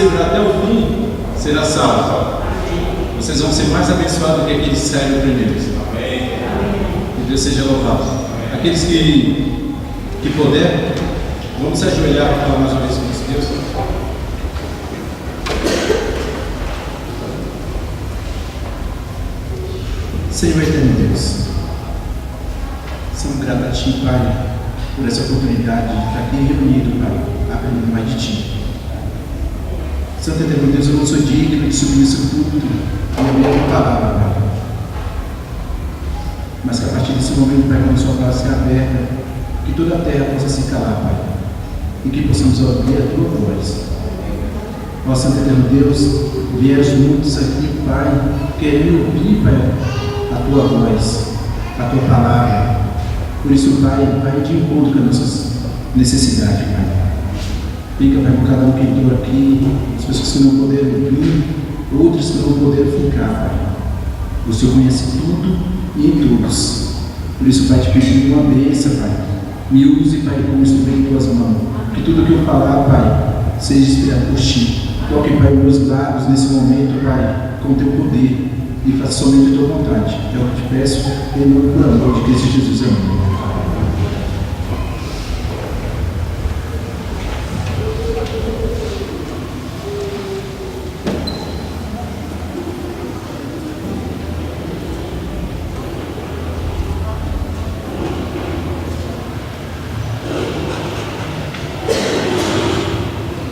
perseverar até o fim, será salvo. Vocês vão ser mais abençoados do que aqueles que saíram primeiros. Que Deus seja louvado. Aqueles que puder, vamos se ajoelhar para falar mais uma vez com Deus. Senhor eterno Deus, somos gratos a Ti, Pai, por essa oportunidade de estar aqui reunido, Pai, aprendendo mais de Ti. Santo eterno Deus, eu não sou digno de subir nesse culto e abrir a Tua palavra, Pai. Mas que a partir desse momento, Pai, quando a Sua palavra seja aberta, que toda a terra possa se calar, Pai, e que possamos ouvir a Tua voz. Ó Santo eterno Deus, viemos muitos aqui, Pai, querendo ouvir, Pai, a Tua voz, a Tua palavra. Por isso, Pai, vai de encontro com as nossas necessidades, Pai. Fica, Pai, com cada um que entrou aqui, as pessoas que não puderam vir, outros que não puderam ficar, Pai. O Senhor conhece tudo e todos. Por isso, Pai, te pedindo uma bênção, Pai. Me use, Pai, como instrumento em Tuas mãos. Que tudo que eu falar, Pai, seja inspirado por Ti. Toque, Pai, meus lábios nesse momento, Pai, com Teu poder. E faça somente a Tua vontade. É o que te peço, em nome do amor de Cristo Jesus. Amém.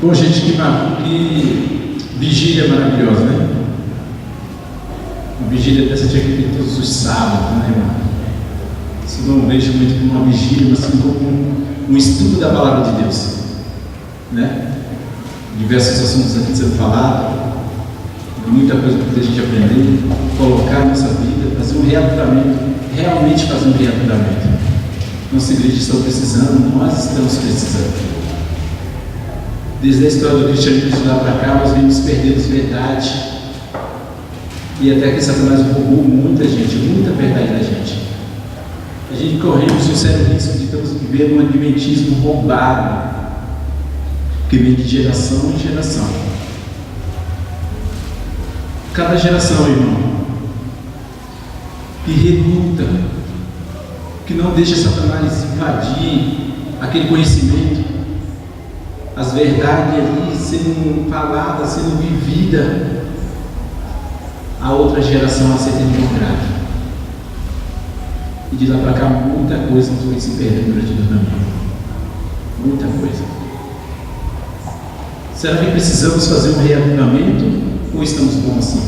Bom, gente, que vigília maravilhosa, né? Uma vigília dessa tinha que ter todos os sábados, né, irmão? Isso não vejo muito como uma vigília, mas sim como um estudo da palavra de Deus, né? Diversos assuntos aqui sendo falados, muita coisa para a gente aprender, colocar na nossa vida, fazer um reagrupamento, realmente fazer um reagrupamento. Nossa igreja está precisando, nós estamos precisando. Desde a história do cristianismo de lá para cá, nós vimos perdendo verdade. E até que Satanás roubou muita gente, muita verdade da gente. A gente corremos o sério risco de estamos vivendo um adventismo roubado, que vem de geração em geração. Cada geração, irmão, que reluta, que não deixa Satanás invadir aquele conhecimento, as verdades ali sendo faladas, sendo vividas, a outra geração a ser democrática. E de lá para cá, muita coisa foi se perdendo durante o caminho. Muita coisa. Será que precisamos fazer um reagrupamento ou estamos bons assim?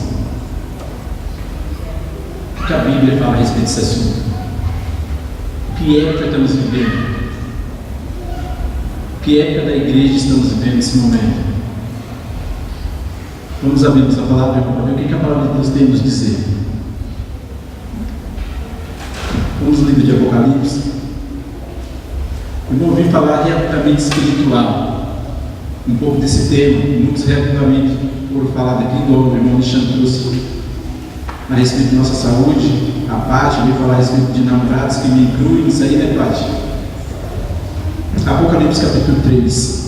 O que a Bíblia fala a respeito desse assunto? Que época estamos vivendo? Que época da igreja estamos vivendo nesse momento? Vamos abrir essa palavra para ver o que a palavra de Deus tem a nos dizer. Vamos no livro de Apocalipse. Eu vou ouvir falar de reagrupamento espiritual. Um pouco desse tema. Muitos reagrupamentos foram falados aqui. O irmão Alexandre trouxe a respeito de nossa saúde. A Paty veio falar a respeito de namorados que me incluem. Isso aí, né, Paty? Apocalipse capítulo 3.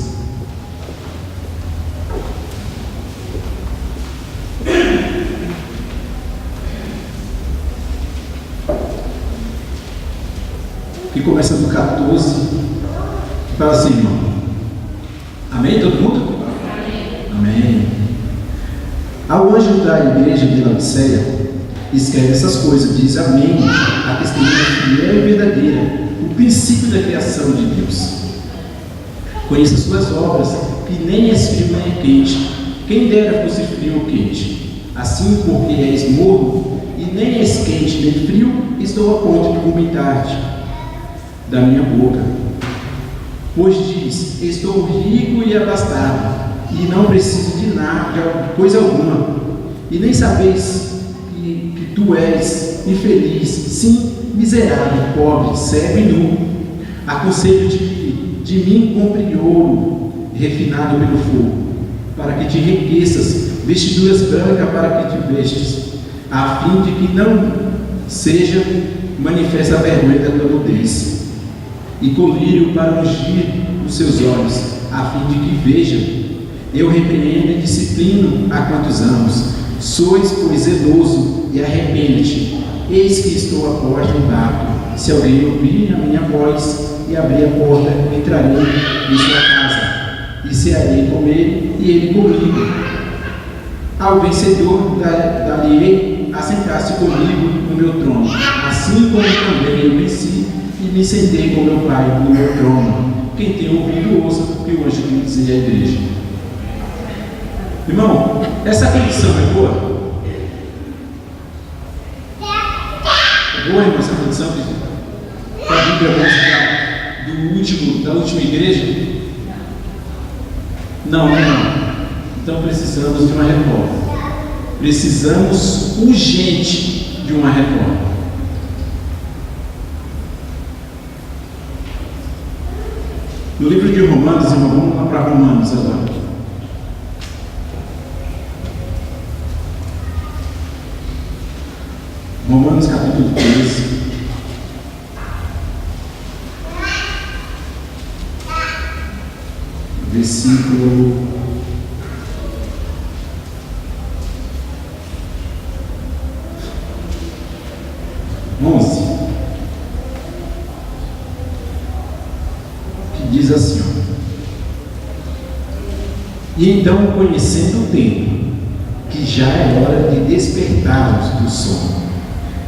Que começa no 14, que fala assim, irmão. Amém? Todo mundo? Amém. Ao anjo da igreja de Laodiceia, escreve essas coisas, diz amém, a testemunha fiel e verdadeira, o princípio da criação de Deus. Conheça as suas obras, que nem és frio nem é quente. Quem dera fosse frio ou quente. Assim, porque és morno, e nem és quente nem frio, estou a ponto de vomitar-te da minha boca. Pois diz, estou rico e abastado, e não preciso de nada, de coisa alguma. E nem sabeis que tu és infeliz, sim, miserável, pobre, cego e nu. Aconselho-te de mim compre ouro refinado pelo fogo, para que te enriqueças, vestiduras brancas para que te vestes, a fim de que não seja manifesta a vergonha da tua nudez, e colírio para ungir os seus olhos, a fim de que veja. Eu repreendo e disciplino há quantos anos. Sois, pois, zeloso, e arrepende-te. Eis que estou à porta e bato. Se alguém ouvir a minha voz e abrir a porta, entrarei em sua casa, e cearei com ele, e ele comigo. Ao vencedor darei assentar-se comigo no meu trono, assim como também eu venci e me sentei com meu Pai no meu trono. Quem tem ouvido, ouça o que o anjo quer dizer à igreja. Irmão, essa condição é boa? É boa, irmão, essa condição que a Bíblia mostra da última igreja? Não. Então precisamos de uma reforma. Precisamos urgente de uma reforma. No livro de Romanos, irmão, vamos lá para Romanos agora. Romanos capítulo 13. Versículo 11, que diz assim, e então, conhecendo o tempo, que já é hora de despertarmos do sono,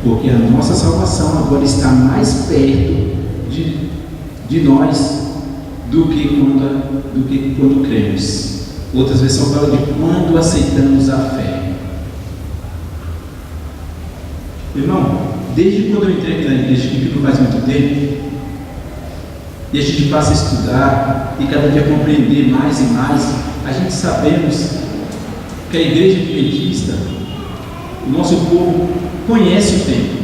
porque a nossa salvação agora está mais perto de nós do que quando cremos. Outras versões falam de quando aceitamos a fé. Irmão, desde quando eu entrei aqui na igreja, que não faz muito tempo, e a gente passa a estudar e cada dia compreender mais e mais, a gente sabemos que a igreja adventista, o nosso povo conhece o tempo.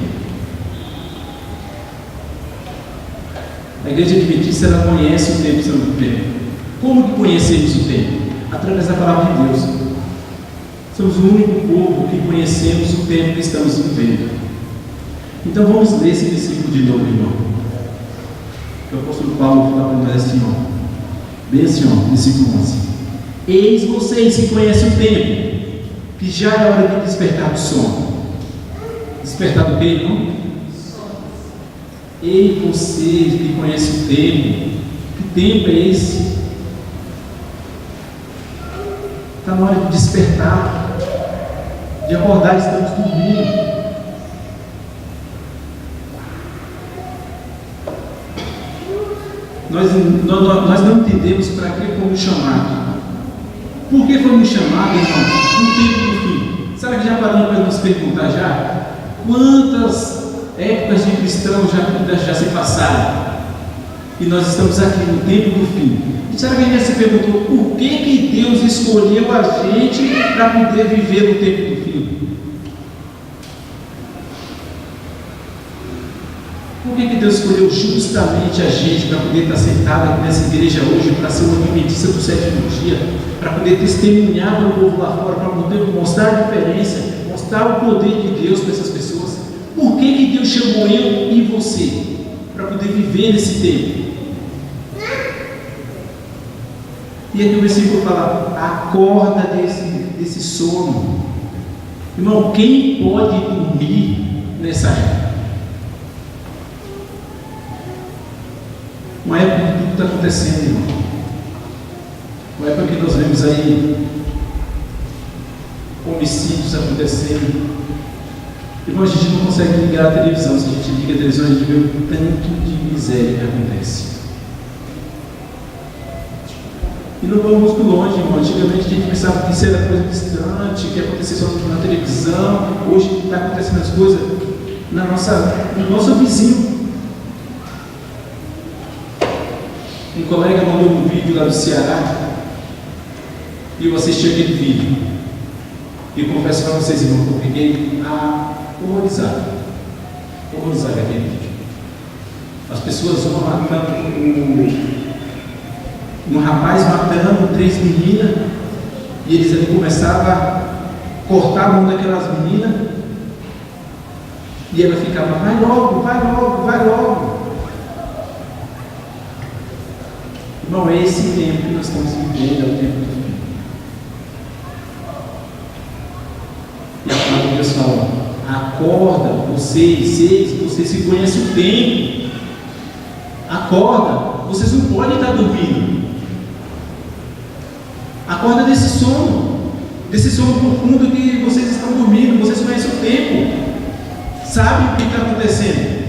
A igreja adventista, ela conhece o tempo sobre o tempo. Como que conhecemos o tempo? Através da palavra de Deus. Somos o único povo que conhecemos o tempo que estamos vivendo. Então vamos ler esse versículo de novo, irmão. Que o apóstolo Paulo fala para nós assim, bem assim, versículo 11. Eis vocês que conhecem o tempo, que já é hora de despertar do sono. Despertar do quê, irmão? Ei, vocês que conhecem o tempo, que tempo é esse? Está na hora de despertar, de acordar, estamos dormindo. Nós não entendemos para que fomos chamados. Por que fomos chamados, irmão? No tempo do fim. Será que já paramos para nos perguntar já? Quantas épocas de cristãos já se passaram? E nós estamos aqui no tempo do fim. E será que a gente já se perguntou por que Deus escolheu a gente para poder viver no tempo do fim? Por que Deus escolheu justamente a gente para poder estar sentado aqui nessa igreja hoje, para ser uma adventista do sétimo dia, para poder testemunhar para o povo lá fora, para poder mostrar a diferença, mostrar o poder de Deus para essas pessoas? Por que Deus chamou eu e você para poder viver nesse tempo? E aqui o versículo fala: acorda desse sono. Irmão, quem pode dormir nessa época? Uma época que tudo está acontecendo, irmão. Uma época que nós vemos aí homicídios acontecendo. Irmão, a gente não consegue ligar a televisão. Se a gente liga a televisão, a gente vê o tanto de miséria que acontece. E não vamos muito longe, irmão. Antigamente a gente pensava que isso era coisa distante, que ia acontecer só na televisão. Hoje está acontecendo as coisas no nosso vizinho. Um colega mandou um vídeo lá do Ceará e eu assisti aquele vídeo. E confesso para vocês, irmão, que eu fiquei horrorizado aquele vídeo. As pessoas vão matando um rapaz matando 3 meninas, e eles ali começavam a cortar a mão daquelas meninas, e ela ficava: vai logo, vai logo, vai logo. Irmão, é esse tempo que nós estamos vivendo, é o tempo do fim. Deus fala: acorda, vocês que conhecem o tempo, acorda, vocês não podem estar dormindo, acorda desse sono profundo que vocês estão dormindo, vocês conhecem o tempo, sabem o que está acontecendo.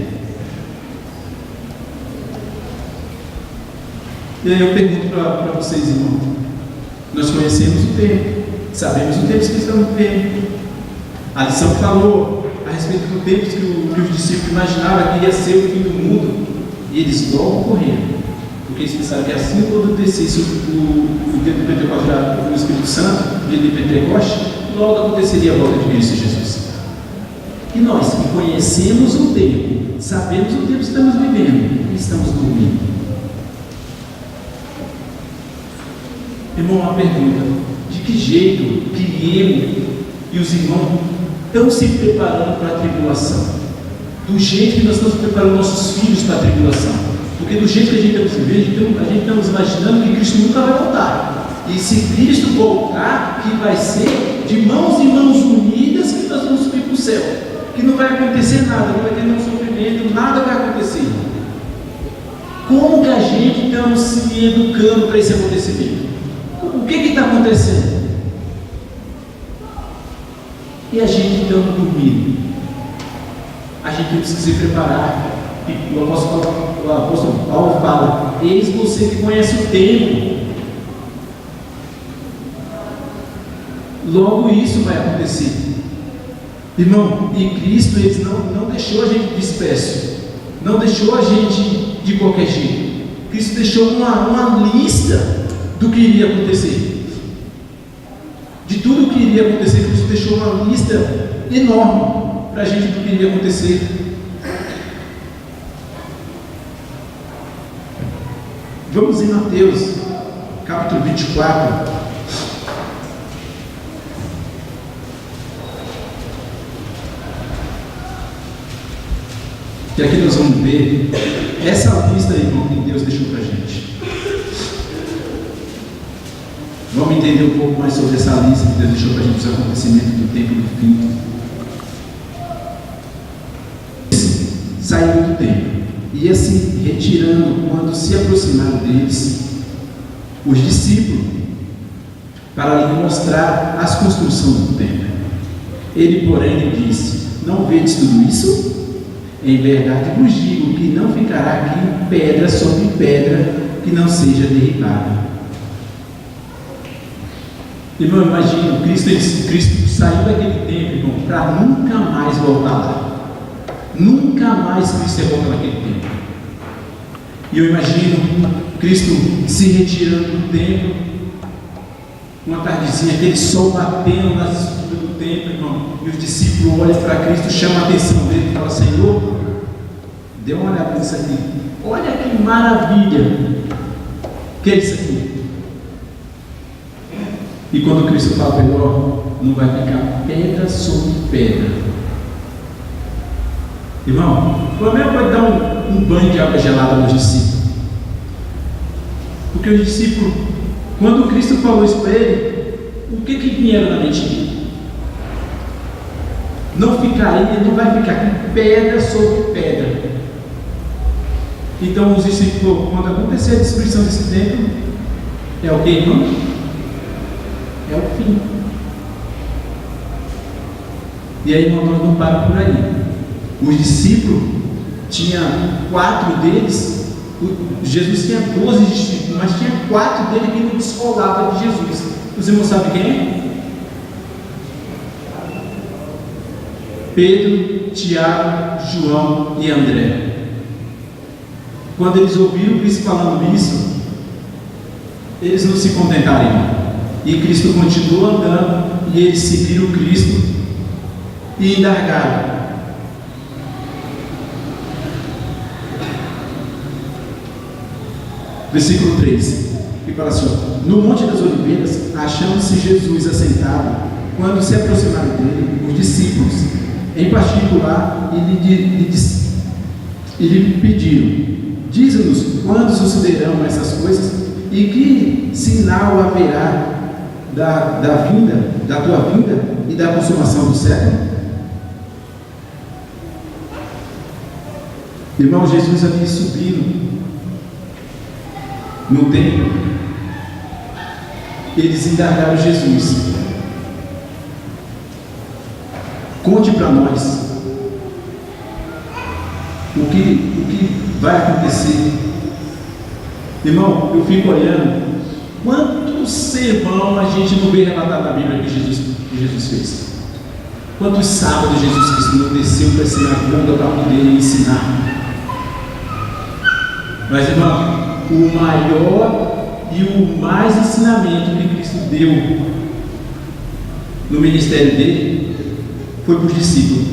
E aí eu pergunto para vocês, irmãos, nós conhecemos o tempo, sabemos o tempo que estamos vivendo. A lição falou a respeito do tempo que os discípulos imaginavam que ia ser o fim do mundo, e eles logo correram, porque eles pensaram que assim quando descesse o dia do Pentecostes, o Espírito Santo, o dia de Pentecostes, logo aconteceria a volta de Cristo Jesus. E nós que conhecemos o tempo, sabemos o tempo que estamos vivendo, e estamos dormindo. Irmão, uma pergunta: de que jeito que eu e os irmãos estão se preparando para a tribulação? Do jeito que nós estamos preparando nossos filhos para a tribulação? Porque do jeito que a gente está vivendo, a gente está imaginando que Cristo nunca vai voltar. E se Cristo voltar, que vai ser de mãos em mãos unidas que nós vamos subir para o céu. Que não vai acontecer nada, não vai ter nenhum sofrimento, nada vai acontecer. Como que a gente está se educando para esse acontecimento? O que está acontecendo? E a gente estando dormindo. A gente precisa se preparar. E o apóstolo Paulo fala: eis você que conhece o tempo. Logo isso vai acontecer. Irmão, e Cristo ele não deixou a gente disperso, não deixou a gente de qualquer jeito. Cristo deixou uma lista do que iria acontecer. De tudo o que iria acontecer, Cristo deixou uma lista enorme para a gente do que iria acontecer. Vamos em Mateus, capítulo 24. Que aqui nós vamos ver essa lista, irmão, que Deus deixou para a gente. Vamos entender um pouco mais sobre essa lista que Deus deixou para a gente, os acontecimentos do tempo do fim. Saiu do templo, ia se retirando quando se aproximaram deles os discípulos, para lhe mostrar as construções do templo. Ele, porém, lhe disse: não vedes tudo isso? Em verdade vos digo que não ficará aqui pedra sobre pedra que não seja derribada. Irmão, imagina, Cristo saiu daquele tempo, irmão, para nunca mais voltar lá. Nunca mais Cristo ia voltar naquele tempo. E eu imagino Cristo se retirando do templo, uma tardezinha, aquele sol batendo nas estruturas do templo, irmão, e os discípulos olham para Cristo, chamam a atenção dele e falam: Senhor, dê uma olhada nisso aqui, olha que maravilha que é isso aqui. E quando Cristo fala para ele: não vai ficar pedra sobre pedra. Irmão, o problema pode dar um banho de água gelada nos discípulos, porque os discípulos, quando Cristo falou isso para ele, o que vieram na mente dele? Não vai ficar aqui pedra sobre pedra. Então os discípulos, quando acontecer a destruição desse templo, é o que, irmão? É o fim. E aí, irmão, nós não paramos por aí. Os discípulos, tinha 4 deles, Jesus tinha 12 discípulos, mas tinha 4 deles que não descolavam de Jesus. Os irmãos sabem quem é? Pedro, Tiago, João e André. Quando eles ouviram Cristo falando isso, eles não se contentaram, irmão. E Cristo continuou andando, e eles seguiram Cristo e indargaram. Versículo 3, que fala assim: no Monte das Oliveiras, achando-se Jesus assentado, quando se aproximaram dele os discípulos, em particular, e lhe pediram: dize-nos quando sucederão essas coisas, e que sinal haverá da tua vinda e da consumação do século? Irmão, Jesus havia subido no templo. Eles indagaram Jesus: conte para nós o que vai acontecer. Irmão, eu fico olhando quantos sermão a gente não vê relatado na Bíblia que Jesus fez. Quantos sábados Jesus Cristo não desceu para a sinagoga para poder ensinar. Mas, irmão, o maior e o mais ensinamento que Cristo deu no ministério dele foi para os discípulos.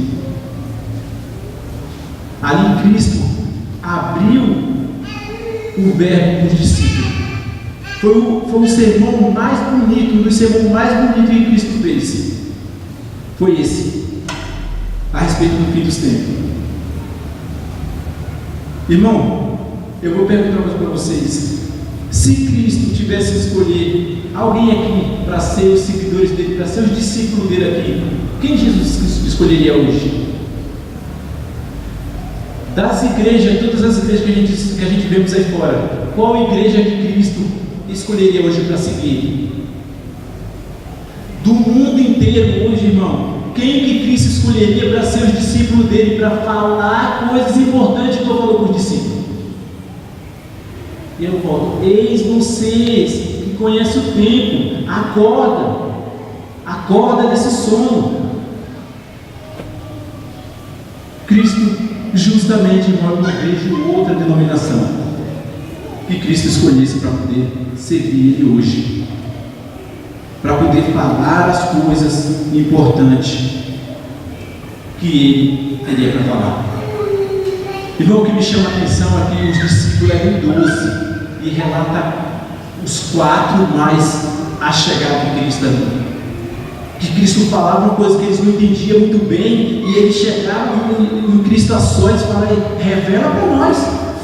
Ali Cristo abriu o verbo para os discípulos. Foi o sermão mais bonito, um dos sermões mais bonitos que Cristo fez. Foi esse, a respeito do fim dos tempos. Irmão, eu vou perguntar para vocês: se Cristo tivesse escolher alguém aqui para ser os seguidores dele, para ser os discípulos dele aqui, quem Jesus Cristo escolheria hoje? Das igrejas, todas as igrejas que a gente vemos aí fora, qual igreja que Cristo escolheria hoje para seguir? Do mundo inteiro hoje, irmão, quem que Cristo escolheria para ser os discípulos dele, para falar coisas importantes que eu falou com os discípulos? E eu volto: eis vocês que conhecem o tempo, acorda desse sono. Cristo, justamente, irmão, eu não vejo outra denominação que Cristo escolhesse para poder servir ele hoje, para poder falar as coisas importantes que ele teria para falar. Irmão, o que me chama a atenção é que os discípulos eram 12 e relata os 4 mais achegados de Cristo ali. Que Cristo falava uma coisa que eles não entendiam muito bem, e eles chegavam em Cristo ações e falavam: revela para nós,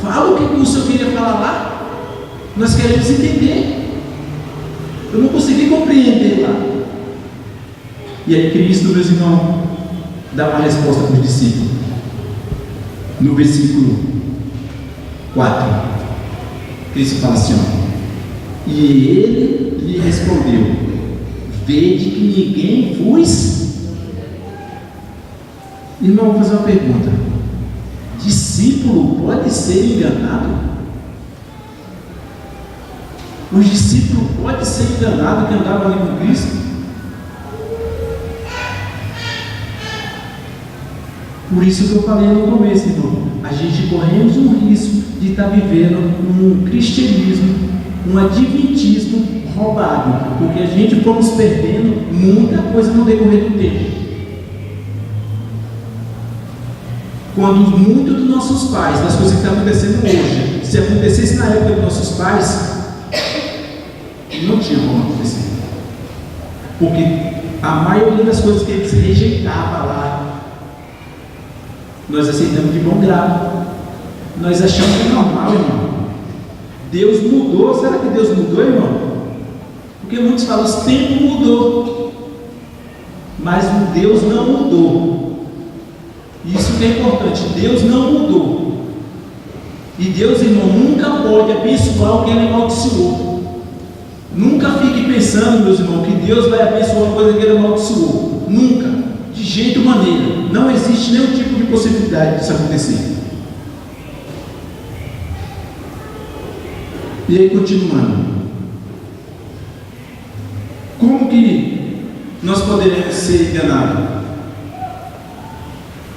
fala o que o Senhor queria falar lá, nós queremos entender. Eu não consegui compreender lá. E aí Cristo, meus irmãos, dá uma resposta para os discípulos. No versículo 4, Cristo fala assim: ó, e ele lhe respondeu: vede que ninguém vos... Irmão, vou fazer uma pergunta: discípulo pode ser enganado? Os discípulos podem ser enganados que andavam ali com Cristo? Por isso que eu falei no começo, irmão, a gente corremos um risco de estar vivendo um cristianismo, um adventismo roubado, porque a gente fomos perdendo muita coisa no decorrer do tempo. Quando muito dos nossos pais, das coisas que estão acontecendo hoje, se acontecesse na época dos nossos pais, não tinha como acontecer, porque a maioria das coisas que eles rejeitavam lá, nós aceitamos de bom grado, nós achamos que é normal, irmão. Deus mudou. Será que Deus mudou, irmão? Porque muitos falam: os tempos mudou, mas o Deus não mudou. Isso que é importante, Deus não mudou. E Deus, irmão, nunca pode abençoar o que ele amaldiçoou. Nunca fique pensando, meus irmãos, que Deus vai abençoar uma coisa que ele amaldiçoou. Nunca, de jeito maneira. Não existe nenhum tipo de possibilidade disso acontecer. E aí, continuando, como que nós poderemos ser enganados?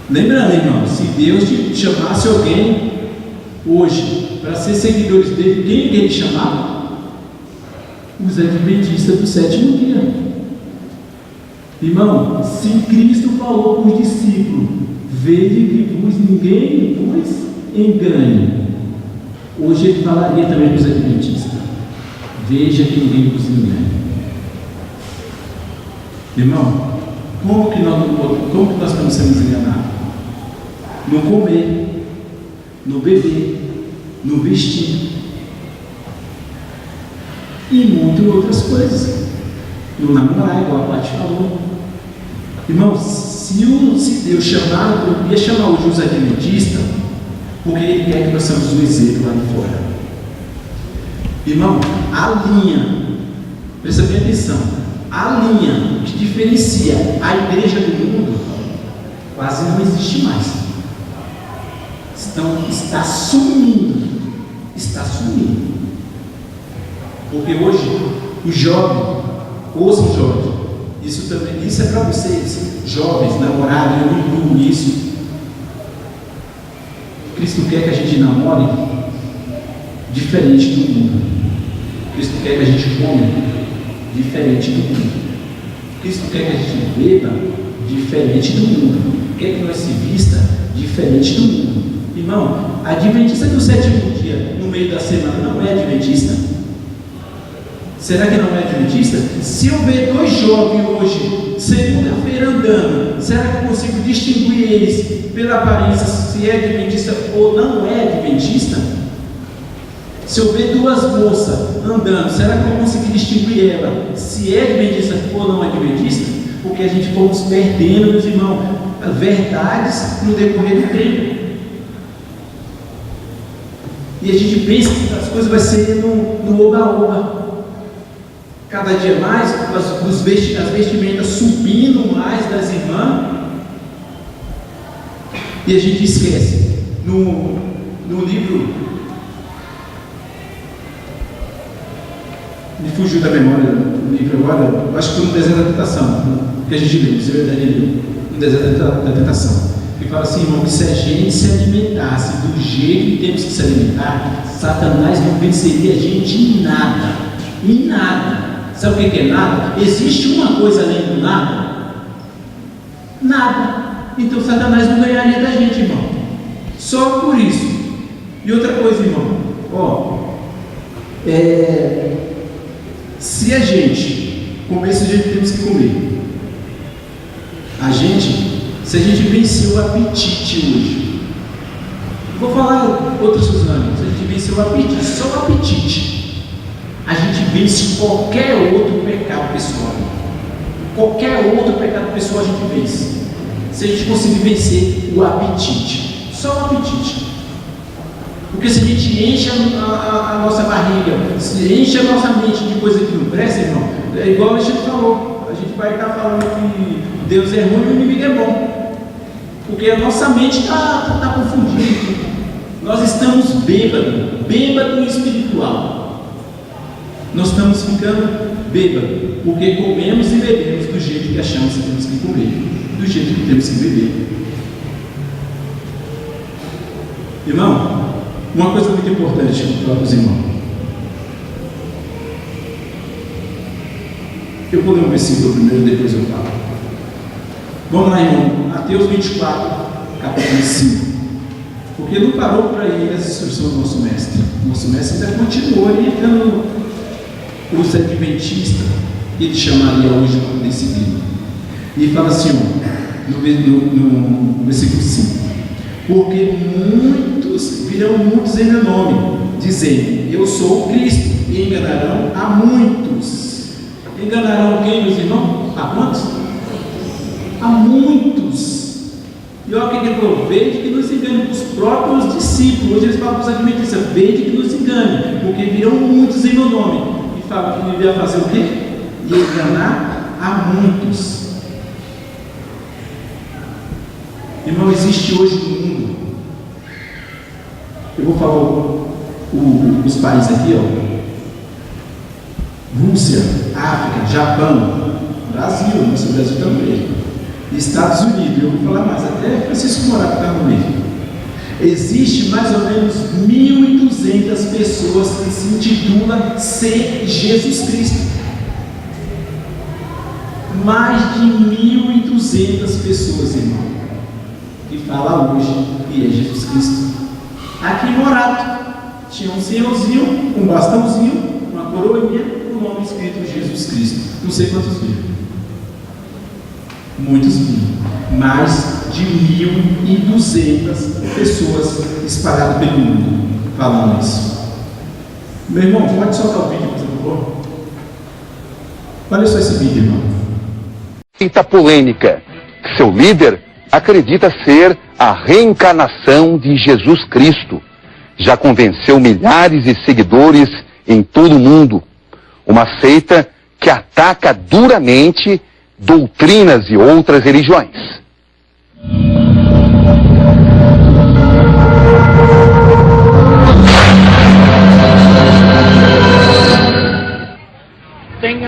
Lembrando, irmão, se Deus te chamasse alguém hoje para ser seguidores dele, quem que ele chamava? Os adventistas do 7º dia. Irmão, se Cristo falou para os discípulos: vede que ninguém vos engane, hoje ele falaria também para os adventistas: veja que ninguém vos engane. Irmão, como que nós estamos sendo enganados? No comer, no beber, no vestir e muitas outras coisas, no namorar, igual a Paty falou. Irmão, se Deus chamar, eu ia chamar hoje os adventistas Porque Ele quer que nós sejamos um exemplo lá de fora. Irmão, a linha, presta bem atenção, a linha que diferencia a igreja do mundo quase não existe mais. Está sumindo. Está sumindo. Porque hoje, o jovem, ouçam jovens, isso é para vocês, jovens, namorados, eu incluo isso. Cristo quer que a gente namore diferente do mundo. Cristo quer que a gente come diferente do mundo. Cristo quer que a gente beba diferente do mundo. Quer que nós se vista diferente do mundo. Irmão, a adventista do sétimo dia, no meio da semana, não é adventista? Será que não é adventista? Se eu ver dois jovens hoje, segunda-feira andando, será que eu consigo distinguir eles pela aparência, se é adventista ou não é adventista? Se eu ver duas moças andando, será que eu consigo distinguir ela, se é adventista ou não é adventista? Porque a gente fomos perdendo, meus irmãos, verdades no decorrer do tempo. E a gente pensa que as coisas vão ser no oba-oba. Cada dia mais, as vestimentas subindo mais das irmãs. E a gente esquece. No livro, me fugiu da memória do livro agora, acho que foi no Deserto da Tentação, que a gente leu, se é verdade, leu, no Deserto da Tentação. E fala assim, irmão, que se a gente se alimentasse do jeito que temos que se alimentar, Satanás não venceria a gente em nada. Em nada. Sabe o que é nada? Existe uma coisa além do nada? Nada. Então Satanás não ganharia da gente, irmão. Só por isso. E outra coisa, irmão. Se a gente comesse o jeito que temos que comer, se a gente vencer o apetite hoje, vou falar outras coisas, se a gente vencer o apetite, só o apetite, a gente vence qualquer outro pecado pessoal. Qualquer outro pecado pessoal a gente vence. Se a gente conseguir vencer o apetite, só o apetite. Porque se a gente enche a nossa barriga, se enche a nossa mente de coisa que não presta, irmão, é igual a gente falou, a gente vai estar falando que Deus é ruim e o inimigo é bom. Porque a nossa mente está confundida. Nós estamos bêbado espiritual. Nós estamos ficando bêbados, porque comemos e bebemos do jeito que achamos que temos que comer, do jeito que temos que beber. Irmão, uma coisa muito importante para os irmãos. Eu vou ler um versículo primeiro, depois eu falo. Vamos lá, irmão. Mateus 24, capítulo 5. Porque não parou para ir as instruções do nosso mestre. Nosso mestre ainda continuou orientando os adventistas. Ele chamaria hoje para poder seguir. E fala assim, no versículo 5. Porque virão muitos em meu nome, dizendo, eu sou o Cristo, e enganarão a muitos. Enganarão quem, meus irmãos? A quantos? A muitos. E olha o que ele falou, vede que nos engane os próprios discípulos. Hoje eles falam para os adventistas, vede que nos engane, porque virão muitos em meu nome. E fala que ele devia fazer o quê? E enganar a muitos. Irmão, existe hoje no mundo, eu vou falar os países aqui, Rússia, África, Japão, Brasil, nosso Brasil também, Estados Unidos, eu vou falar mais, até Francisco Morato está no meio. Existe mais ou menos 1.200 pessoas que se intitulam ser Jesus Cristo. Mais de 1.200 pessoas, irmão, que falam hoje que é Jesus Cristo. Aqui em Morato tinha um senhorzinho, um bastãozinho, uma coroinha, com o nome escrito Jesus Cristo. Não sei quantos mil. Muitos mil. Mais de 1.200 pessoas espalhadas pelo mundo falando isso. Meu irmão, pode soltar o vídeo, por favor? Olha só esse vídeo, irmão. Eita polêmica. Seu líder acredita ser a reencarnação de Jesus Cristo. Já convenceu milhares de seguidores em todo o mundo. Uma seita que ataca duramente doutrinas e outras religiões.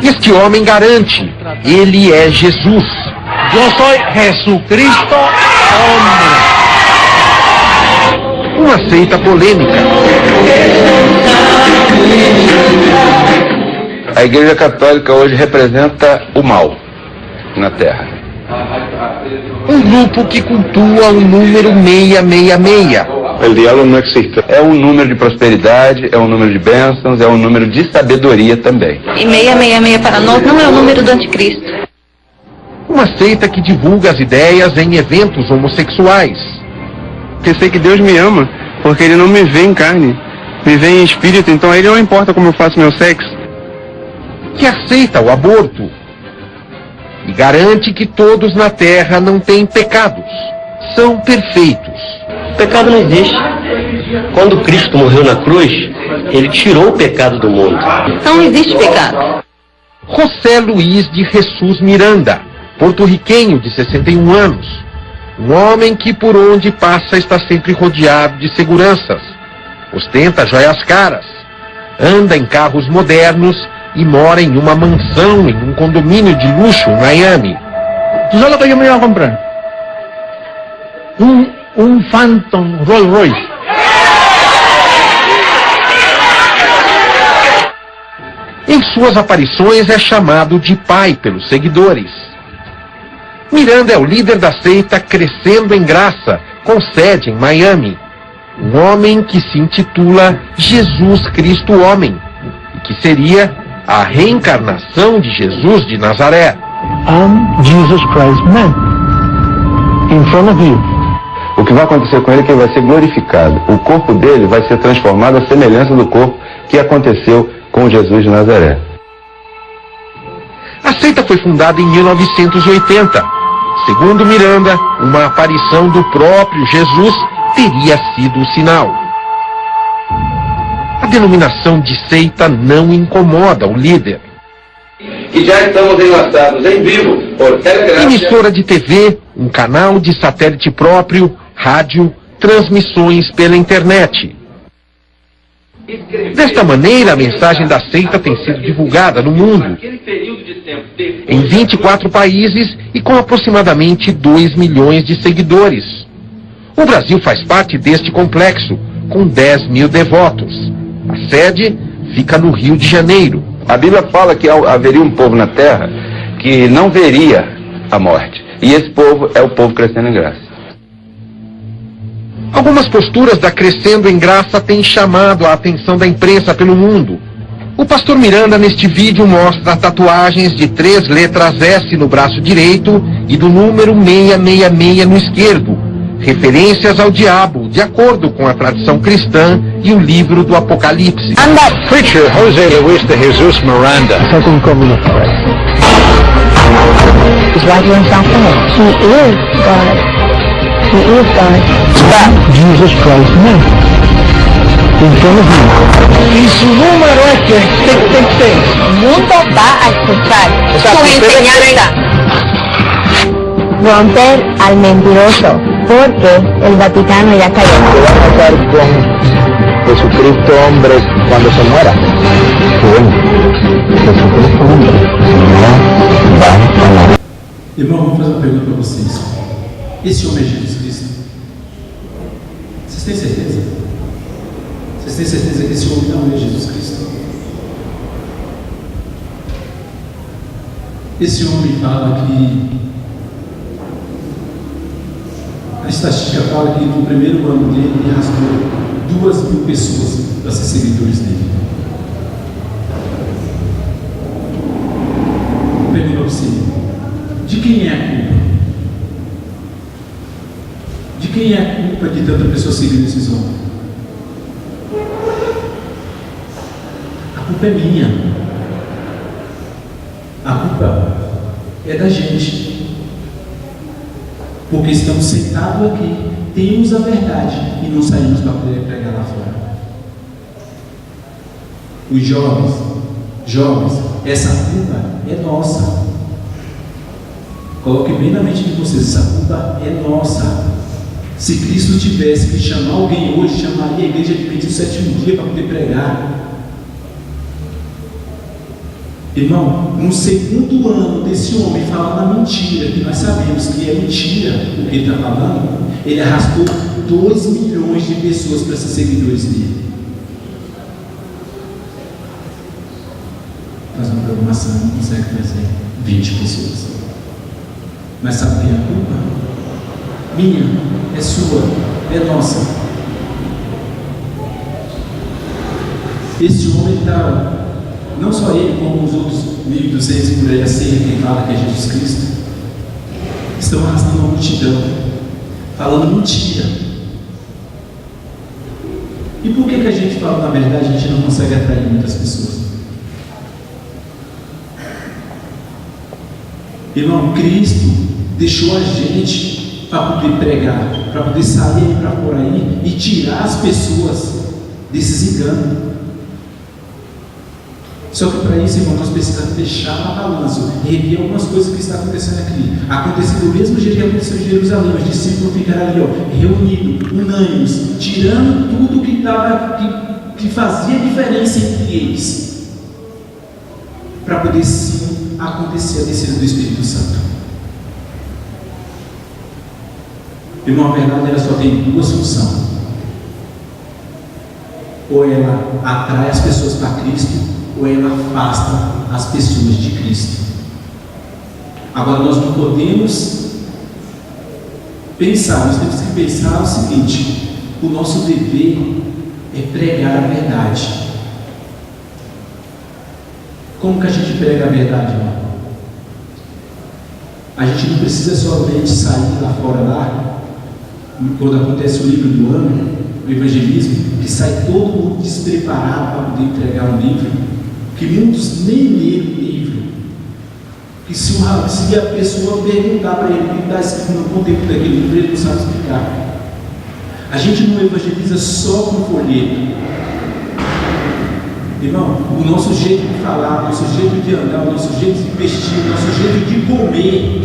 Este homem garante, ele é Jesus. Eu sou Jesucristo, homem. Uma seita polêmica. A Igreja Católica hoje representa o mal na Terra. Um grupo que cultua o número 666. O diabo não existe. É um número de prosperidade, é um número de bênçãos, é um número de sabedoria também. E 666 para nós não é o número do anticristo. Uma seita que divulga as ideias em eventos homossexuais. Porque sei que Deus me ama, porque Ele não me vê em carne, me vê em espírito, então a Ele não importa como eu faço meu sexo. Que aceita o aborto e garante que todos na Terra não têm pecados, são perfeitos. O pecado não existe. Quando Cristo morreu na cruz, Ele tirou o pecado do mundo. Não existe pecado. José Luiz de Jesus Miranda, porto-riquenho de 61 anos, um homem que por onde passa está sempre rodeado de seguranças, ostenta joias caras, anda em carros modernos e mora em uma mansão em um condomínio de luxo em Miami. ¿Tú sabes lo que yo me iba a comprar? Un Phantom Rolls Royce. Em suas aparições é chamado de pai pelos seguidores. Miranda é o líder da seita Crescendo em Graça, com sede em Miami. Um homem que se intitula Jesus Cristo Homem, e que seria a reencarnação de Jesus de Nazaré. I'm Jesus Christ man. In front of you. O que vai acontecer com ele é que ele vai ser glorificado. O corpo dele vai ser transformado à semelhança do corpo que aconteceu com Jesus de Nazaré. A seita foi fundada em 1980. Segundo Miranda, uma aparição do próprio Jesus teria sido o sinal. A denominação de seita não incomoda o líder. E já estamos enlaçados em vivo por Telegram. Emissora de TV, um canal de satélite próprio, rádio, transmissões pela internet. Desta maneira, a mensagem da seita tem sido divulgada no mundo, em 24 países e com aproximadamente 2 milhões de seguidores. O Brasil faz parte deste complexo, com 10 mil devotos. A sede fica no Rio de Janeiro. A Bíblia fala que haveria um povo na terra que não veria a morte. E esse povo é o povo crescendo em graça. Algumas posturas da Crescendo em Graça têm chamado a atenção da imprensa pelo mundo. O pastor Miranda, neste vídeo, mostra tatuagens de 3 letras S no braço direito e do número 666 no esquerdo, referências ao diabo, de acordo com a tradição cristã e o livro do Apocalipse. Preacher José Luis de Jesus Miranda. Second coming of Christ. He's right here in South Florida. He is God. He is God. Jesus Christ man. In front of you. Y su número es que El mundo va a escuchar su enseñanza. Romper al mentiroso, porque el Vaticano ya cayó. ¿Qué va a pasar con Jesucristo hombre cuando se muera? Bueno, Jesucristo hombre no va a morir. Irmão, vou fazer uma pergunta para vocês. Esse homem é Jesus Cristo? Vocês têm certeza? Vocês têm certeza que esse homem não é Jesus Cristo? Esse homem fala que... A estatística fala que no primeiro ano dele ele arrastou 2.000 pessoas para ser seguidores dele. Pergunta para você: de quem é a culpa? De quem é a culpa de tanta pessoa seguindo esses homens? A culpa é minha. A culpa é da gente. Porque estamos sentados aqui, temos a verdade e não saímos para poder pregar lá fora. Os jovens, essa culpa é nossa. Coloque bem na mente de vocês, essa culpa é nossa. Se Cristo tivesse que chamar alguém hoje, chamaria a igreja de pedir o 7º dia para poder pregar. Irmão, no 2º ano desse homem falando a mentira, que nós sabemos que é mentira o que ele está falando, ele arrastou 2 milhões de pessoas para ser seguidores dele. Faz uma programação, não consegue fazer 20 pessoas. Mas sabe quem é a culpa? Minha, é sua, é nossa. Esse homem está, não só ele, como os outros 1.200 por aí, a ceia, quem fala que é Jesus Cristo, estão arrastando uma multidão, falando mentira. E por que a gente fala, na verdade, a gente não consegue atrair muitas pessoas? Irmão, Cristo deixou a gente para poder pregar, para poder sair para por aí e tirar as pessoas desses enganos. Só que para isso, irmão, nós precisamos deixar na balança, rever algumas coisas que está acontecendo aqui. Aconteceu do mesmo jeito que aconteceu em Jerusalém, os discípulos ficaram ali, reunidos, unânimes, tirando tudo que fazia diferença entre eles, para poder sim acontecer a descida do Espírito Santo. Irmão, a verdade ela só tem 2 funções: ou ela atrai as pessoas para Cristo, ou ela afasta as pessoas de Cristo. Agora nós não podemos pensar, nós temos que pensar o seguinte: o nosso dever é pregar a verdade. Como que a gente prega a verdade, irmão? A gente não precisa somente sair lá fora, quando acontece o livro do ano, o evangelismo, que sai todo mundo despreparado para poder entregar um livro, que muitos nem leram o livro, que se a pessoa perguntar para ele o que está escrito no conteúdo daquele livro, ele não sabe explicar. A gente não evangeliza só com folheto. Irmão, o nosso jeito de falar, o nosso jeito de andar, o nosso jeito de vestir, o nosso jeito de comer,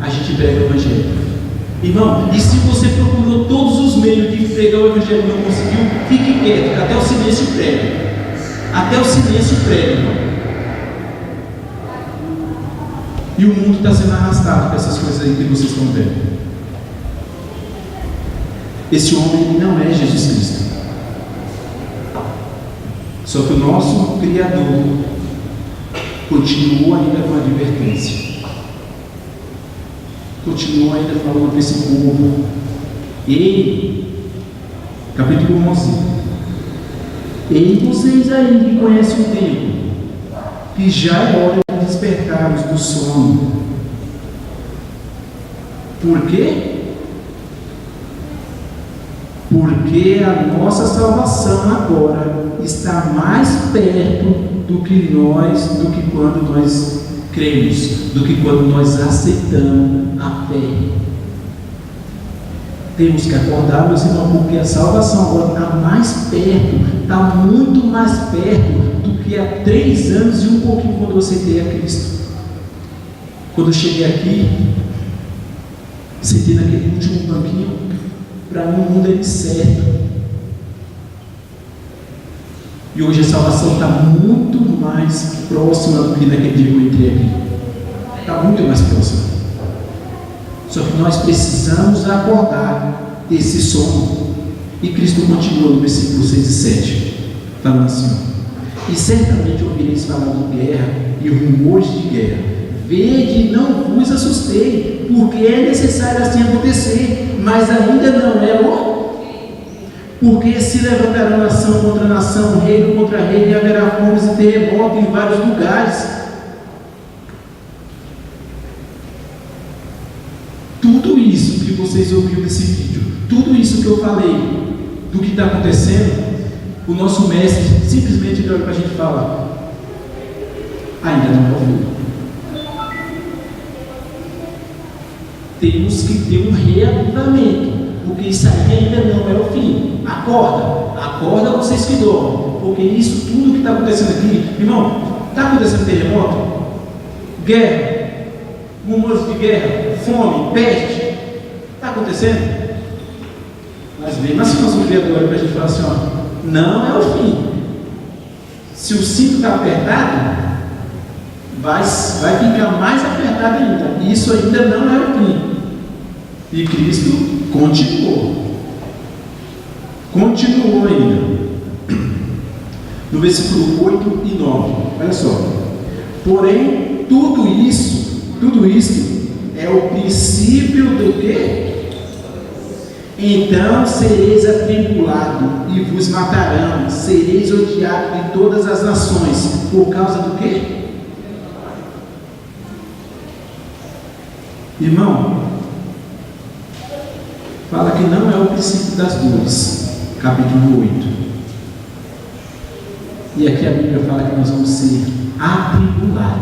a gente prega o evangelho. Irmão, e se você procurou todos os meios de pregar o evangelho e não conseguiu, fique quieto, até o silêncio prega. Até o silêncio prega, irmão. E o mundo está sendo arrastado com essas coisas aí que vocês estão vendo. Esse homem não é Jesus Cristo. Só que o nosso Criador continuou ainda com a advertência. Continua ainda falando para esse povo. Ei, capítulo 11: ei vocês aí que conhecem o tempo, que já é hora de despertar-os do sono. Por quê? Porque a nossa salvação agora está mais perto do que quando nós cremos, do que quando nós aceitamos a fé. Temos que acordar, meus irmãos, porque a salvação agora está mais perto, está muito mais perto do que há 3 anos e um pouquinho quando eu aceitei a Cristo. Quando eu cheguei aqui, sentei naquele último banquinho, para mim o mundo é incerto. E hoje a salvação está muito mais próxima do que naquele dia que eu entrei aqui. Está muito mais próxima. Só que nós precisamos acordar desse sono. E Cristo continua no versículo 6 e 7, falando assim: e certamente ouvireis falar de guerra e rumores de guerra. Vede e não vos assustei, porque é necessário assim acontecer, mas ainda não é o. Porque se levantará nação contra nação, reino contra reino, e haverá fomes e terremotos em vários lugares. Tudo isso que vocês ouviram nesse vídeo, tudo isso que eu falei, do que está acontecendo, o nosso mestre simplesmente olha para a gente e fala: ainda não é o fim. temos que ter um reavivamento, porque isso aí ainda não é o fim. Acorda vocês que dormem, porque isso tudo que está acontecendo aqui, irmão, está acontecendo terremoto, guerra, rumores de guerra, fome, peste, está acontecendo? Mas mesmo assim, nosso Criador é para a gente falar assim: ó, não é o fim. Se o cinto está apertado, vai ficar mais apertado ainda. Isso ainda não é o fim. E Cristo continuou ainda. No versículo 8 e 9, olha só. Porém, tudo isso é o princípio do quê? Então sereis atribulados e vos matarão, sereis odiados de todas as nações, por causa do quê? Irmão, fala que não é o princípio das dores, capítulo 8. E aqui a Bíblia fala que nós vamos ser atribulados,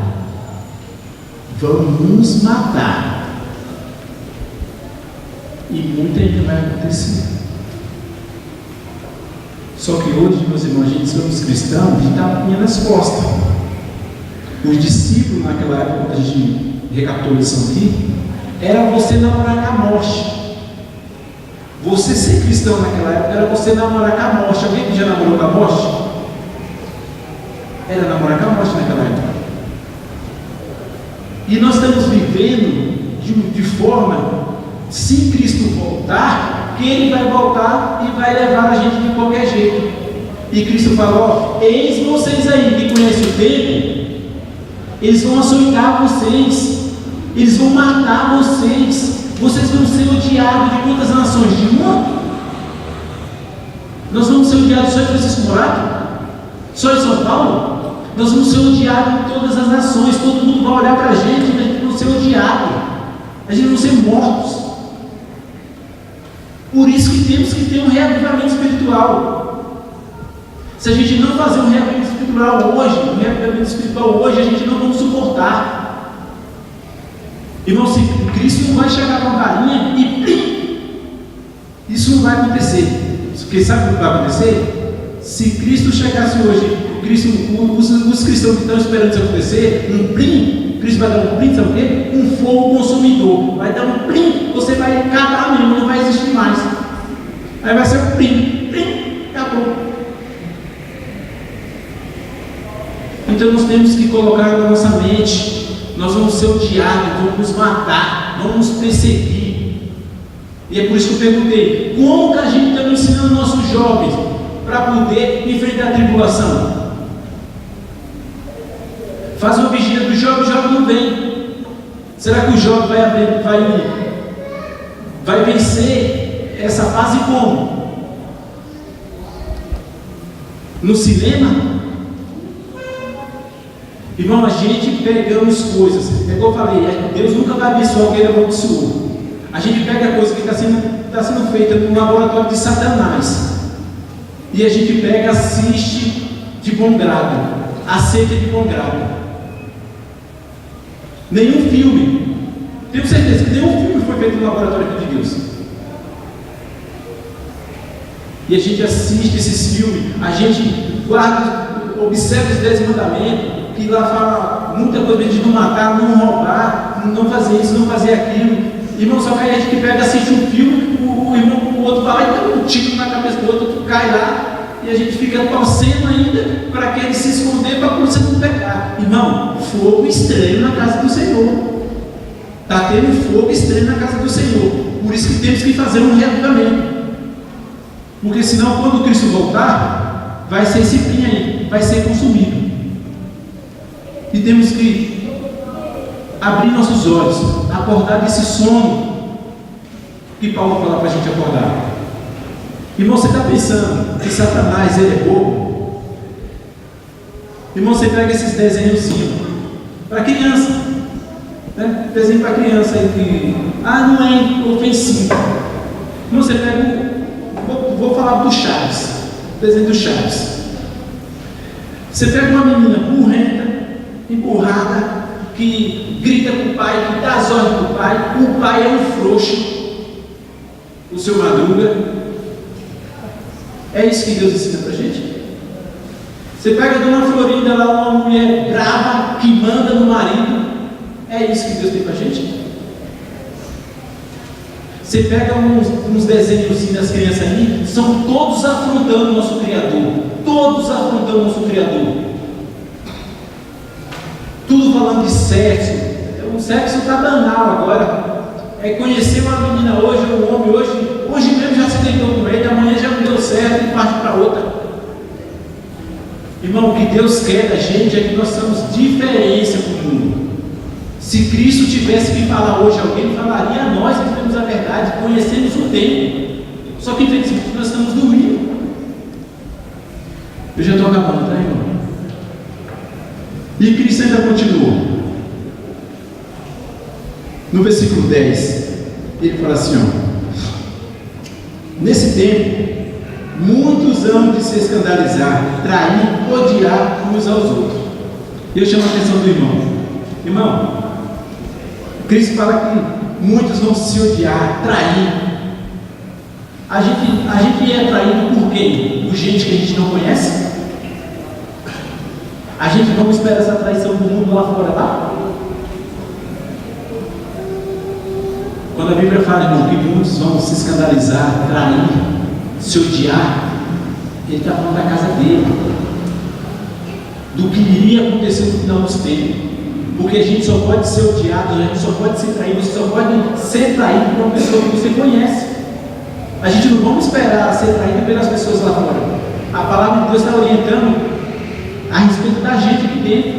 vamos nos matar. E muito ainda vai acontecer. Só que hoje, meus irmãos, a gente somos cristãos de tapinha nas costas. Os discípulos naquela época, quando a gente recaptou a lição aqui, era você namorar com a morte. Você ser cristão naquela época era você namorar com a morte. Alguém que já namorou com a morte? Era namorar com a morte naquela época. E nós estamos vivendo de forma, se Cristo voltar, que Ele vai voltar e vai levar a gente de qualquer jeito. E Cristo falou: eis vocês aí que conhecem o tempo, eles vão açoitar vocês, eles vão matar vocês, vocês vão ser odiados de quantas nações? De uma? Nós vamos ser odiados só em Francisco Morato? Só em São Paulo? Nós vamos ser odiados em todas as nações, todo mundo vai olhar para a gente e a gente vai ser odiado, a gente vai ser mortos. Por isso que temos que ter um reavivamento espiritual. Se a gente não fazer um reavivamento espiritual hoje, a gente não vai suportar. Irmão, se Cristo não vai chegar com a varinha e plim, isso não vai acontecer. Porque sabe o que vai acontecer? Se Cristo chegasse hoje, os cristãos que estão esperando isso acontecer, um plim, Cristo vai dar um plim, sabe o quê? Um fogo consumidor. Vai dar um plim, você vai acabar mesmo, não vai existir mais. Aí vai ser um plim, acabou. Então nós temos que colocar na nossa mente: nós vamos ser odiados, vamos nos matar, vamos nos perseguir. E é por isso que eu perguntei: como que a gente está ensinando nossos jovens para poder enfrentar a tribulação? Faz uma vigília do jovem, o jovem não vem. Será que o jovem vai vencer essa fase como? No cinema? Irmão, a gente pegamos coisas, é igual eu falei, Deus nunca vai abençoar quem ele abençoou. A gente pega coisa que está sendo feita no laboratório de Satanás, e a gente pega, assiste de bom grado, aceita de bom grado. Nenhum filme, tenho certeza que nenhum filme foi feito no laboratório de Deus. E a gente assiste esses filmes, a gente guarda, observa os 10 mandamentos, que lá fala muita coisa de não matar, não roubar, não fazer isso, não fazer aquilo. Irmão, só que aí a gente pega, assiste um filme, o outro vai lá e dá um tiro na cabeça do outro cai lá, e a gente fica torcendo ainda para que ele se esconder para a polícia não pegar. Irmão, fogo estranho na casa do Senhor. Está tendo fogo estranho na casa do Senhor. Por isso que temos que fazer um reavivamento. Porque senão, quando Cristo voltar, vai ser esse fim aí, vai ser consumido. E temos que abrir nossos olhos, acordar desse sono que Paulo fala para a gente acordar. Irmão, você está pensando que Satanás ele é bobo? Irmão, você pega esses desenhozinhos para criança, né? Desenho para criança aí que não é ofensivo. Irmão, você pega, vou falar do Chaves, desenho do Chaves. Você pega uma menina burrenta, empurrada, que grita com o pai, que dá as ordens para o pai é um frouxo, o seu Madruga. É isso que Deus ensina para a gente. Você pega a Dona Florinda lá, uma mulher brava que manda no marido. É isso que Deus tem para a gente. Você pega uns desenhos das crianças ali, são todos afrontando o nosso Criador. Todos afrontando o nosso Criador. Tudo falando de sexo. O sexo está banal agora. É conhecer uma menina hoje, um homem hoje mesmo já se deitou com ele, amanhã já não deu certo e parte para outra. Irmão, o que Deus quer da gente é que nós somos diferença para o mundo. Se Cristo tivesse que falar hoje, alguém falaria a nós que temos a verdade, conhecemos o tempo. Só que infelizmente nós estamos dormindo. Eu já estou acabando, tá, irmão? E Cristo ainda continua. No versículo 10, ele fala assim, nesse tempo, muitos hão de se escandalizar, trair, odiar uns aos outros. Eu chamo a atenção do irmão, Cristo fala que muitos vão se odiar, trair. A gente é traído por quem? Por gente que a gente não conhece? A gente não espera essa traição do mundo lá fora, tá? Quando a Bíblia fala, irmão, que muitos vão se escandalizar, trair, se odiar, ele está falando da casa dele, do que iria acontecer no final dos tempos. Porque a gente só pode ser odiado, a gente só pode ser traído, você só pode ser traído por uma pessoa que você conhece. A gente não vamos esperar ser traído pelas pessoas lá fora. A palavra de Deus está orientando a respeito da gente aqui dentro,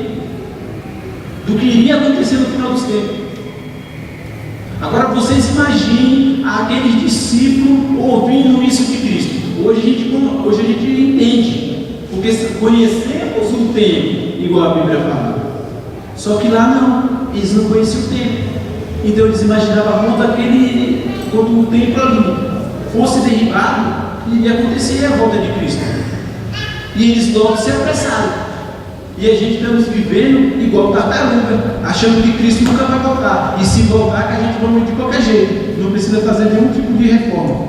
do que iria acontecer no final dos tempos. Agora vocês imaginem aqueles discípulos ouvindo isso de Cristo. Hoje a gente entende, porque conhecemos o tempo, igual a Bíblia fala. Só que lá não, eles não conheciam o tempo. Então eles imaginavam quando o templo ali fosse derribado, iria acontecer a volta de Cristo. E eles logo se apressaram. E a gente estamos vivendo igual tartaruga, achando que Cristo nunca vai voltar. E se voltar, que a gente vai morrer de qualquer jeito. Não precisa fazer nenhum tipo de reforma.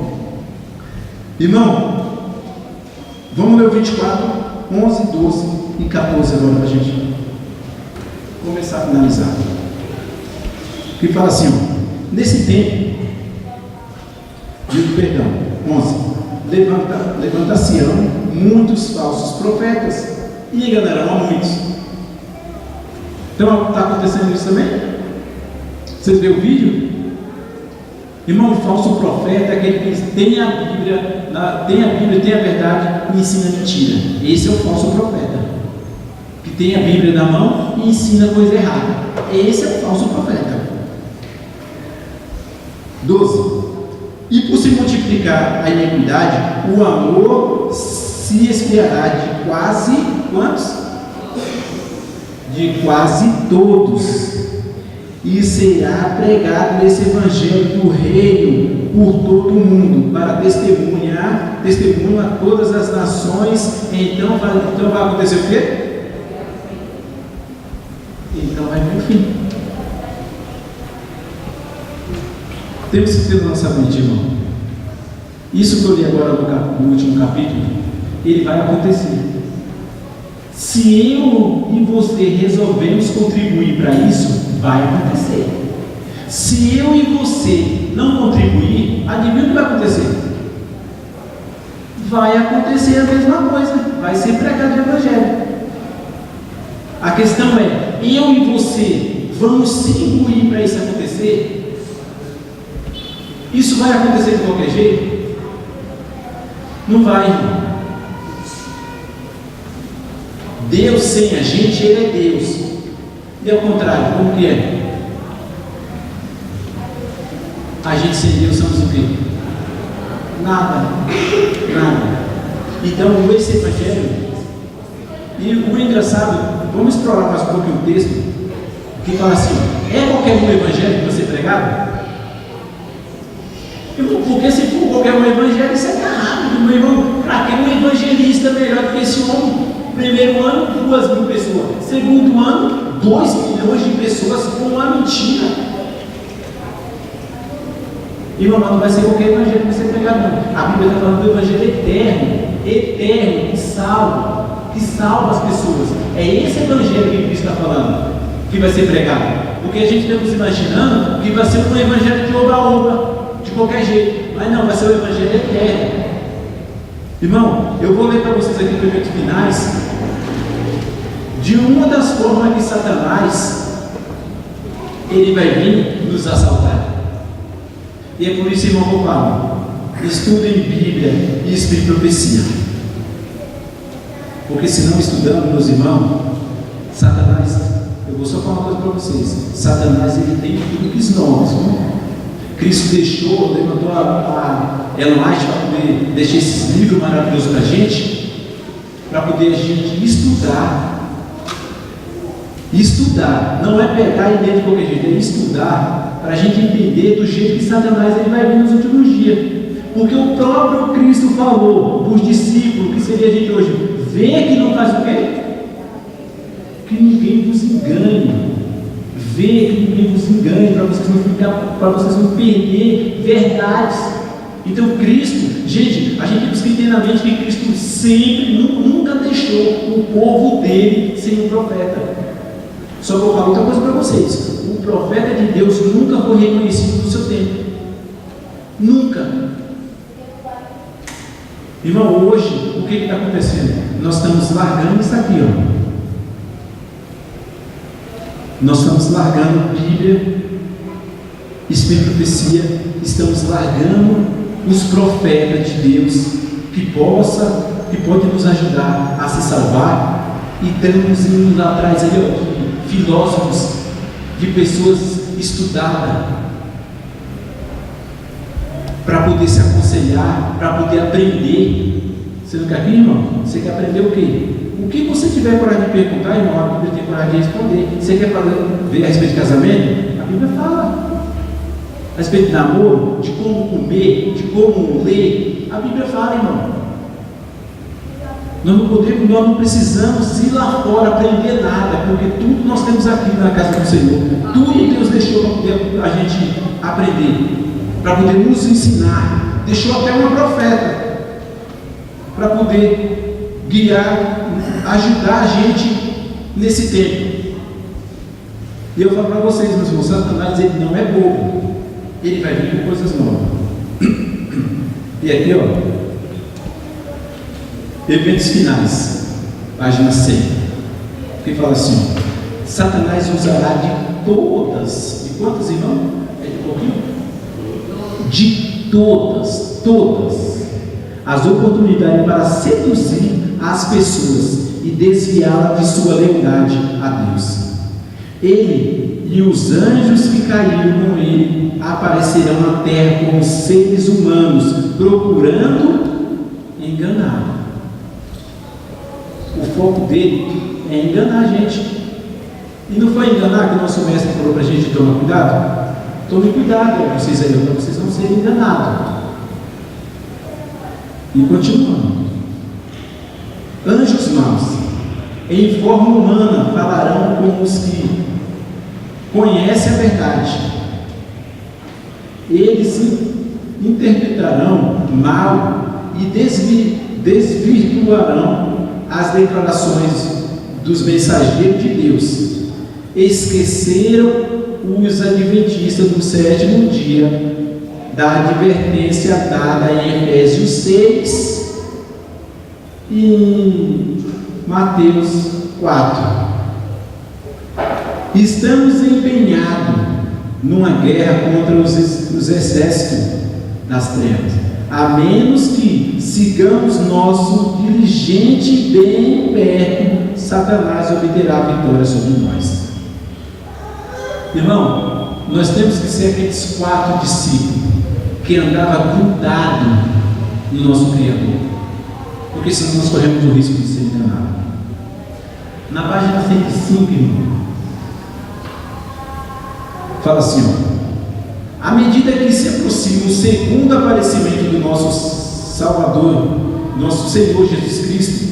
Irmão, vamos ler o 24, 11, 12 e 14 agora para a gente começar a finalizar. Que fala assim, nesse tempo, 11, levanta-se-ão muitos falsos profetas e enganarão a muitos. Então está acontecendo isso também? Vocês viram o vídeo? Irmão, o falso profeta é aquele que tem a Bíblia, tem a verdade e ensina mentira. Esse é o falso profeta, que tem a Bíblia na mão e ensina coisa errada. Esse é o falso profeta. 12. E por se multiplicar a iniquidade, o amor se esfriará de quase quantos? De quase todos. E será pregado esse evangelho do reino por todo o mundo, para testemunho a todas as nações. Então vai acontecer o quê? Então vai vir o fim. Temos que ter na nossa mente, irmão. Isso que eu li agora no último capítulo, ele vai acontecer. Se eu e você resolvemos contribuir para isso, vai acontecer. Se eu e você não contribuir, adivinha o que vai acontecer? Vai acontecer a mesma coisa. Vai ser pregado o evangelho. A questão é, eu e você vamos se imbuir para isso acontecer? Isso vai acontecer de qualquer jeito? Não vai, irmão. Deus sem a gente, Ele é Deus. E ao contrário, como que é? A gente sem Deus somos o quê? Nada. Então, esse evangelho, e o engraçado, vamos explorar mais um pouquinho o texto, que fala assim, é qualquer um evangelho que você pregava? Porque se for qualquer um evangelho, isso é errado, meu irmão. Para que um evangelista melhor do que esse homem? Primeiro ano, 2.000 pessoas. Segundo ano, 2 milhões de pessoas com uma mentira. E mamãe, não vai ser qualquer evangelho que você pregar, não. A Bíblia está falando do evangelho eterno, que salva as pessoas. É esse evangelho que Cristo está falando, que vai ser pregado. Porque a gente estamos imaginando que vai ser um evangelho de oba-oba, de qualquer jeito. Mas não, vai ser o evangelho eterno. Irmão, eu vou ler para vocês aqui os primeiros finais de uma das formas que Satanás ele vai vir nos assaltar. E é por isso, irmão, que eu falo: estudem Bíblia e estudem profecia. Porque se não estudamos, meus irmãos, Satanás, eu vou só falar uma coisa para vocês: Satanás ele tem truques novos, irmão. Cristo levantou a Ellen White para poder deixar esses livros maravilhosos para a gente, para poder a gente estudar. Estudar, não é pegar e ler de qualquer jeito, é estudar para a gente entender do jeito que Satanás ele vai vir nos últimos dias. Porque o próprio Cristo falou para os discípulos, que seria a gente hoje, vê que não faz o quê? Que ninguém vos engane. Vê que ninguém vos engane, para vocês não perder verdades. Então Cristo, gente, a gente precisa ter na mente que Cristo sempre, nunca deixou o povo dele sem um profeta. Só que eu falo outra coisa para vocês: o profeta de Deus nunca foi reconhecido no seu tempo. Nunca. Irmão, hoje, o que está acontecendo? Nós estamos largando isso aqui, ó. Nós estamos largando Bíblia, Espírito de profecia, estamos largando os profetas de Deus que podem nos ajudar a se salvar, e estamos indo lá atrás ali, ó, filósofos, de pessoas estudadas, para poder se aconselhar, para poder aprender. Você não quer aqui, irmão? Você quer aprender o quê? O que você tiver coragem de perguntar, irmão, a Bíblia tem coragem de responder. Você quer ver a respeito de casamento? A Bíblia fala. A respeito de namoro, de como comer, de como ler, a Bíblia fala, irmão. Nós não precisamos ir lá fora aprender nada, porque tudo nós temos aqui na casa do Senhor. Tudo Deus deixou para poder a gente aprender, para poder nos ensinar. Deixou até uma profeta para poder guiar, ajudar a gente nesse tempo. E eu falo para vocês, meus irmãos, Satanás ele não é bobo, ele vai vir com coisas novas. E aqui, ó, eventos finais, página 100, que fala assim: Satanás usará de todas, de quantas, irmão? É de pouquinho? De todas as oportunidades para seduzir as pessoas e desviá-las de sua lealdade a Deus. Ele e os anjos que caíram com ele aparecerão na terra como seres humanos, procurando enganar. O foco dele é enganar a gente. E não foi enganar que o nosso mestre falou para a gente tomar cuidado? Tome cuidado, vocês aí, para vocês não serem enganados. E continuando: anjos maus, em forma humana, falarão com os que conhecem a verdade. Eles interpretarão mal e desvirtuarão as declarações dos mensageiros de Deus. Esqueceram os adventistas do sétimo dia da advertência dada em Efésios 6 e em Mateus 4. Estamos empenhados numa guerra contra os exércitos das trevas, a menos que sigamos nosso diligente bem perto, Satanás obterá a vitória sobre nós. Irmão, nós temos que ser aqueles 4 discípulos que andavam grudados no nosso Criador, porque senão nós corremos o risco de ser enganados. Na página 105, irmão, fala assim, ó: à medida que se aproxima o segundo aparecimento do nosso Salvador, nosso Senhor Jesus Cristo,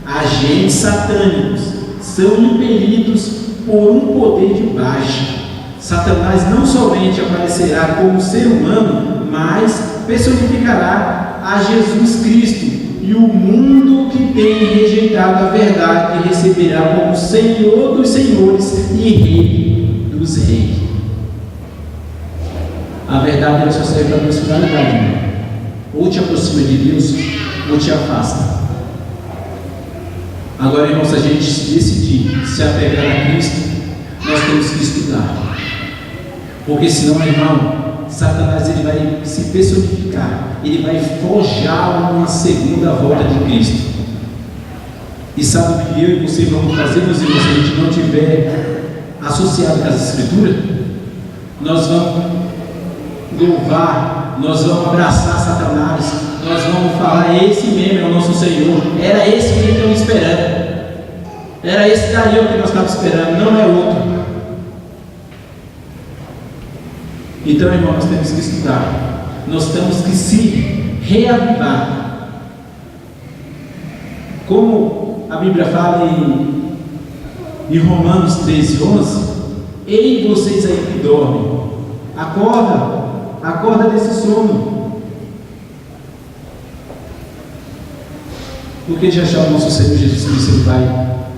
a agentes satânicos, são impelidos por um poder de baixo. Satanás não somente aparecerá como ser humano, mas personificará a Jesus Cristo, e o mundo que tem rejeitado a verdade receberá como Senhor dos senhores e Rei dos reis. A verdade ela só serve para a nossa finalidade, irmão. Ou te aproxima de Deus, ou te afasta. Agora, irmão, se a gente decidir se apegar a Cristo, nós temos que estudar. Porque senão, irmão, Satanás ele vai se personificar, ele vai forjar uma segunda volta de Cristo. E sabe o que eu e você vamos fazer, meus irmãos, se a gente não tiver associado com as Escrituras? Nós vamos louvar, nós vamos abraçar Satanás, nós vamos falar: esse mesmo é o nosso Senhor, era esse que estamos esperando, era esse daí o que nós estávamos esperando, não é outro. Então, irmão, nós temos que estudar, nós temos que se reavivar. Como a Bíblia fala em Romanos 13:11, ei vocês aí que dormem, acorda desse sono, porque já já o nosso Senhor Jesus Cristo ele vai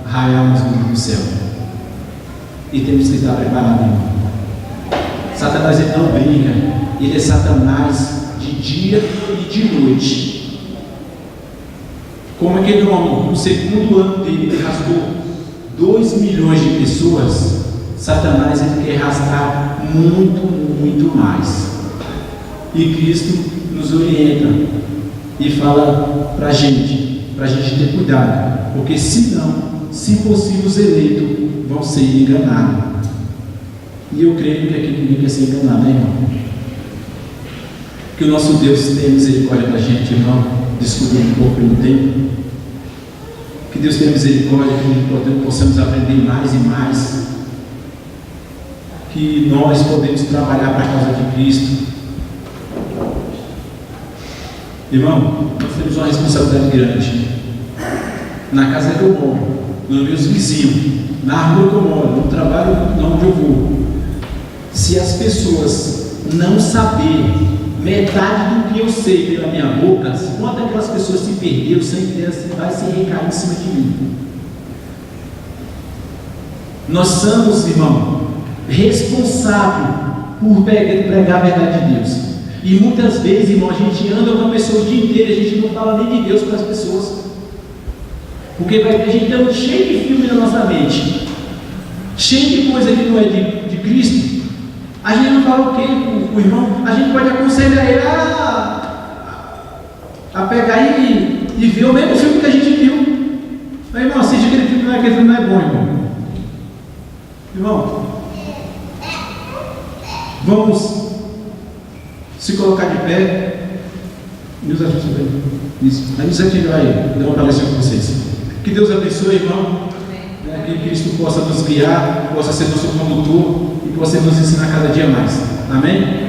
raiar no céu, e temos que estar preparados, irmão. Satanás ele não briga, ele é Satanás de dia e de noite. Como aquele homem, no segundo ano dele, ele rasgou 2 milhões de pessoas, Satanás ele quer arrastar muito, muito mais. E Cristo nos orienta e fala para a gente ter cuidado, porque senão, se possível, os eleitos vão ser enganados. E eu creio que aqui ninguém quer ser enganado, né, irmão? Que o nosso Deus tenha misericórdia da gente, irmão, descobrindo um pouco pelo tempo. Que Deus tenha misericórdia, que possamos aprender mais e mais. Que nós podemos trabalhar para a causa de Cristo. Irmão, nós temos uma responsabilidade grande. Na casa que eu moro, nos meus vizinhos, na rua que eu moro, no trabalho onde eu vou. Se as pessoas não saberem metade do que eu sei pela minha boca, quando aquelas pessoas se perderem, o sangue delas vai se recair em cima de mim. Nós somos, irmão, responsáveis por pregar a verdade de Deus. E muitas vezes, irmão, a gente anda com a pessoa o dia inteiro e a gente não fala nem de Deus para as pessoas. Porque a gente está cheio de filme na nossa mente, cheio de coisa que não é de Cristo. A gente não fala o quê? O irmão, a gente pode aconselhar ele a pegar e ver o mesmo filme que a gente viu. Mas, irmão, assiste aquele filme, aquele filme não é bom, irmão. Irmão, vamos se colocar de pé. Deus ajude isso. A gente vai dar uma palestra com vocês. Que Deus abençoe, irmão. Que Cristo possa nos guiar, possa ser nosso condutor e possa nos ensinar cada dia mais. Amém?